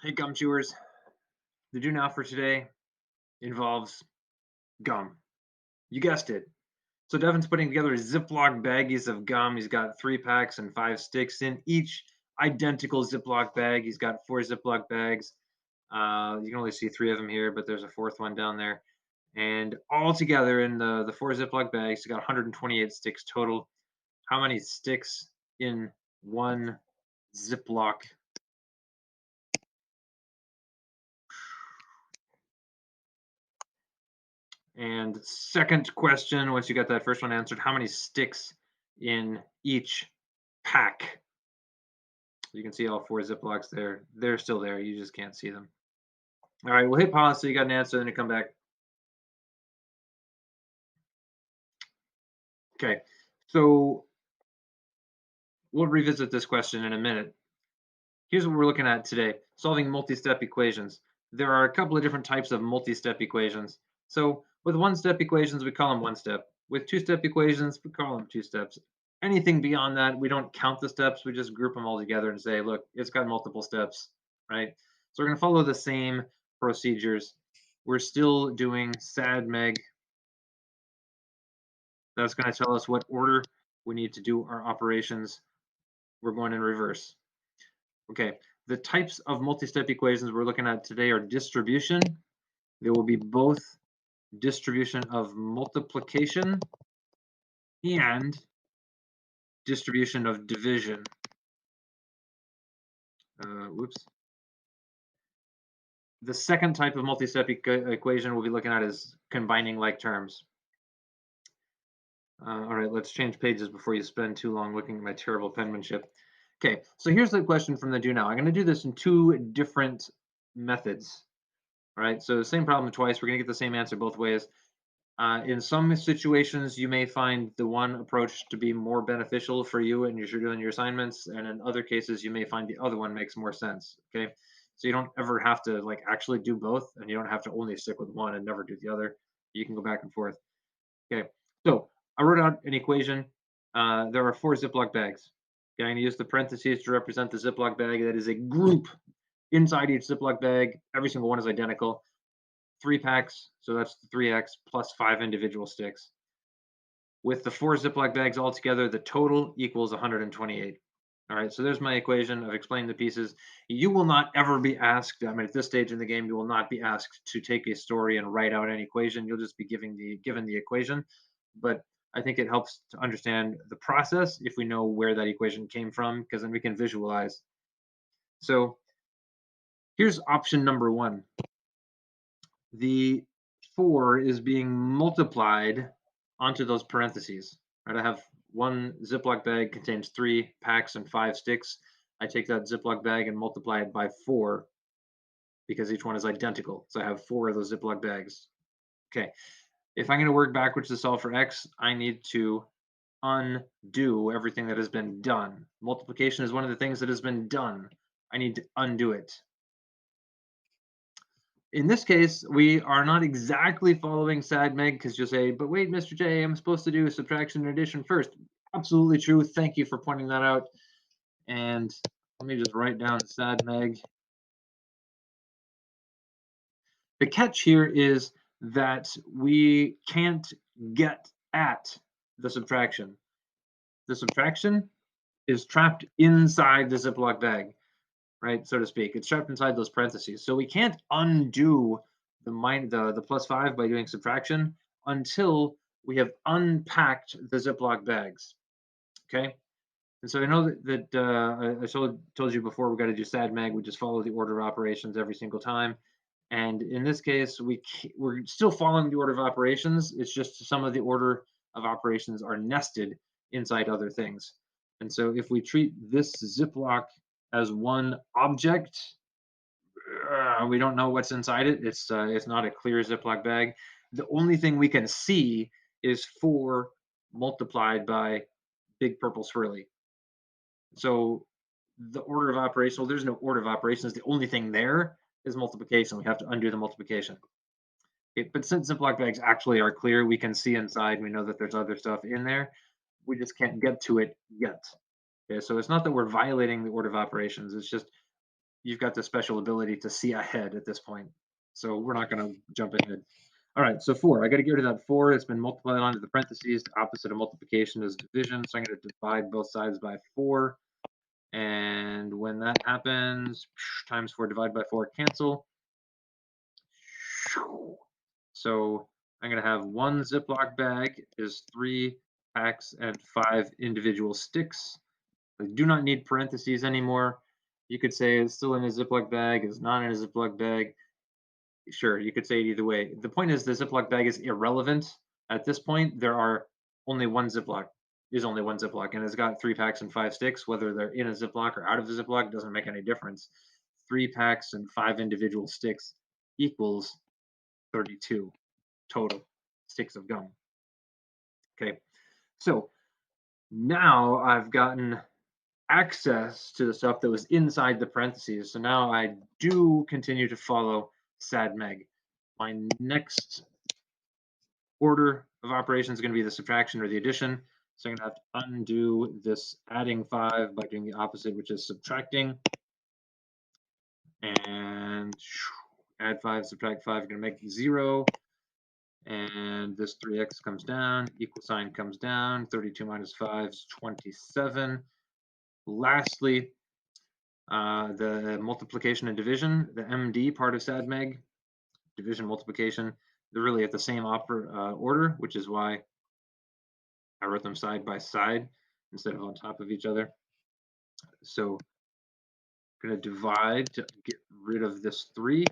Hey, gum chewers. The do now for today involves gum. You guessed it. So Devin's putting together Ziploc baggies of gum. He's got 3 packs and 5 sticks in each identical Ziploc bag. He's got 4 Ziploc bags. You can only see 3 of them here, but there's a fourth one down there. And all together in the 4 Ziploc bags, he got 128 sticks total. How many sticks in one Ziploc? And second question, once you got that first one answered, how many sticks in each pack? You can see all 4 Ziplocs there. They're still there. You just can't see them. All right, we'll hit pause so you got an answer, then you come back. Okay, so we'll revisit this question in a minute. Here's what we're looking at today, solving multi-step equations. There are a couple of different types of multi-step equations. So with one-step equations, we call them one step. With two-step equations, we call them two steps. Anything beyond that, we don't count the steps. We just group them all together and say, look, it's got multiple steps, right? So we're going to follow the same procedures. We're still doing SADMEG. That's going to tell us what order we need to do our operations. We're going in reverse. Okay, the types of multi-step equations we're looking at today are distribution. There will be both distribution of multiplication and distribution of division. Whoops. The second type of multi-step equation we'll be looking at is combining like terms. All right, let's change pages before you spend too long looking at my terrible penmanship. Okay, so here's the question from the do now. I'm going to do this in 2 different methods. All right, so same problem twice. We're going to get the same answer both ways. In some situations, you may find the one approach to be more beneficial for you and you're doing your assignments, and in other cases, you may find the other one makes more sense. Okay, so you don't ever have to like actually do both, and you don't have to only stick with one and never do the other. You can go back and forth. Okay, so I wrote out an equation. There are 4 Ziploc bags. Okay, I'm going to use the parentheses to represent the Ziploc bag. That is a group inside each Ziploc bag. Every single one is identical. 3 packs, so that's the 3x plus 5 individual sticks. With the 4 Ziploc bags all together, the total equals 128. All right, so there's my equation. I've explained the pieces. You will not ever be asked, I mean, at this stage in the game, you will not be asked to take a story and write out an equation. You'll just be given the equation. But I think it helps to understand the process if we know where that equation came from, because then we can visualize. So here's option number one. The 4 is being multiplied onto those parentheses. Right? I have one Ziploc bag contains 3 packs and 5 sticks. I take that Ziploc bag and multiply it by 4 because each one is identical. So I have 4 of those Ziploc bags. Okay. If I'm going to work backwards to solve for x, I need to undo everything that has been done. Multiplication is one of the things that has been done. I need to undo it. In this case, we are not exactly following SADMEG because you'll say, but wait, Mr. J, I'm supposed to do subtraction and addition first. Absolutely true. Thank you for pointing that out. And let me just write down SADMEG. The catch here is that we can't get at the subtraction. The subtraction is trapped inside the Ziploc bag, right, so to speak. It's trapped inside those parentheses. So we can't undo the plus 5 by doing subtraction until we have unpacked the Ziploc bags. Okay, and so I know that I told you before we got to do SADMAG. We just follow the order of operations every single time. And in this case, we're still following the order of operations. It's just some of the order of operations are nested inside other things. And so if we treat this Ziploc as one object, we don't know what's inside it. It's not a clear Ziploc bag. The only thing we can see is 4 multiplied by big purple swirly. So the order of operations, well, there's no order of operations. The only thing there is multiplication. We have to undo the multiplication. Okay, but since Ziploc bags actually are clear, we can see inside. We know that there's other stuff in there. We just can't get to it yet. Okay, so it's not that we're violating the order of operations. It's just you've got the special ability to see ahead at this point. So we're not going to jump ahead. All right, so 4. I got to get rid of that 4. It's been multiplied onto the parentheses. The opposite of multiplication is division. So I'm going to divide both sides by 4. And when that happens, times 4 divided by 4 cancel. So I'm going to have 1 Ziploc bag is 3 packs and 5 individual sticks. I do not need parentheses anymore. You could say it's still in a Ziploc bag, it's not in a Ziploc bag. Sure, you could say it either way. The point is the Ziploc bag is irrelevant. At this point, there are only one Ziploc. There's only one Ziploc, and it's got 3 packs and 5 sticks. Whether they're in a Ziploc or out of a Ziploc doesn't make any difference. 3 packs and 5 individual sticks equals 32 total sticks of gum. Okay, so now I've gotten access to the stuff that was inside the parentheses. So now I do continue to follow SADMEG. My next order of operations is going to be the subtraction or the addition. So I'm going to have to undo this adding 5 by doing the opposite, which is subtracting. And add 5, subtract 5, going to make 0. And this 3x comes down, equal sign comes down, 32 minus 5 is 27. Lastly, the multiplication and division, the MD part of SADMEG, division, multiplication, they're really at the same order, which is why I wrote them side by side instead of on top of each other. So I'm going to divide to get rid of this 3.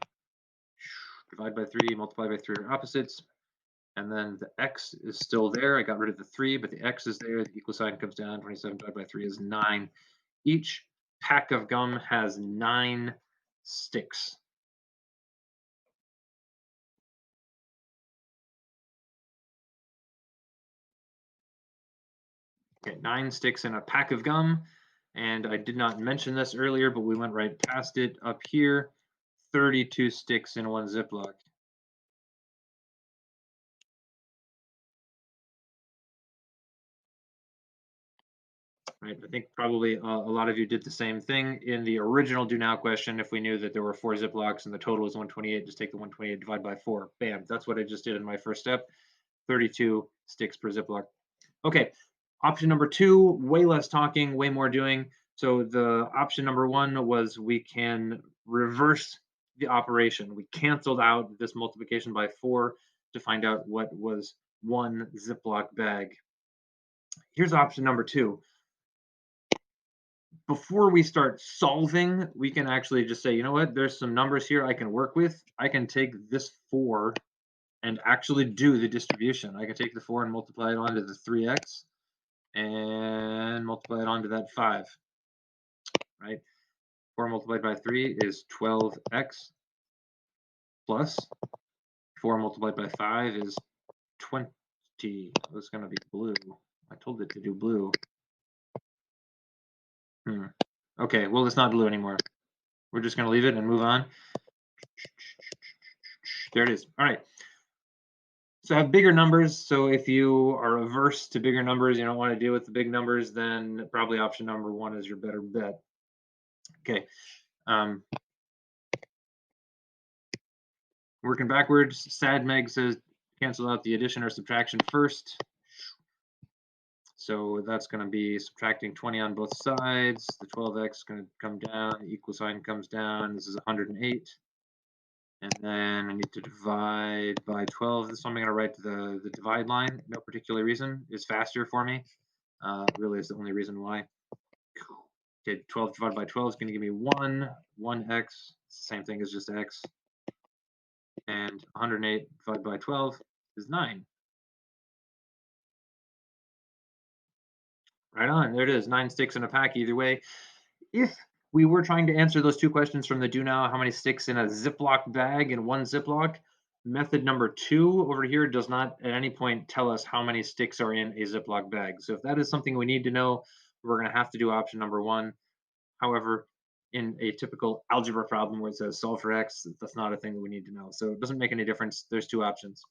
Divide by 3, multiply by 3 are opposites. And then the x is still there. I got rid of the 3, but the x is there. The equal sign comes down. 27 divided by 3 is 9. Each pack of gum has 9 sticks. Okay, 9 sticks in a pack of gum. And I did not mention this earlier, but we went right past it up here. 32 sticks in one Ziploc. Right, I think probably a lot of you did the same thing in the original do now question. If we knew that there were 4 Ziplocs and the total is 128, just take the 128 divide by 4. Bam, that's what I just did in my first step. 32 sticks per Ziploc. Okay, option number 2, way less talking, way more doing. So the option number 1 was we can reverse the operation. We canceled out this multiplication by 4 to find out what was 1 Ziploc bag. Here's option number 2. Before we start solving, we can actually just say, you know what, there's some numbers here I can work with. I can take this 4 and actually do the distribution. I can take the 4 and multiply it onto the 3x and multiply it onto that 5, right? 4 multiplied by 3 is 12x plus 4 multiplied by 5 is 20. It's going to be blue. I told it to do blue. Okay, well, it's not blue anymore. We're just going to leave it and move on. There it is. All right. So I have bigger numbers. So if you are averse to bigger numbers, you don't want to deal with the big numbers, then probably option number 1 is your better bet. Okay. Working backwards, SADMEG says cancel out the addition or subtraction first. So that's going to be subtracting 20 on both sides. The 12x is going to come down. The equal sign comes down. This is 108. And then I need to divide by 12. This one I'm going to write the divide line. No particular reason. It's faster for me. Really is the only reason why. Okay, 12 divided by 12 is going to give me 1. 1x. It's the same thing as just x. And 108 divided by 12 is 9. Right on, there it is, 9 sticks in a pack either way. If we were trying to answer those 2 questions from the do now, how many sticks in a Ziploc bag in one Ziploc, method number 2 over here does not at any point tell us how many sticks are in a Ziploc bag. So if that is something we need to know, we're going to have to do option number 1. However, in a typical algebra problem where it says solve for x, that's not a thing that we need to know. So it doesn't make any difference. There's 2 options.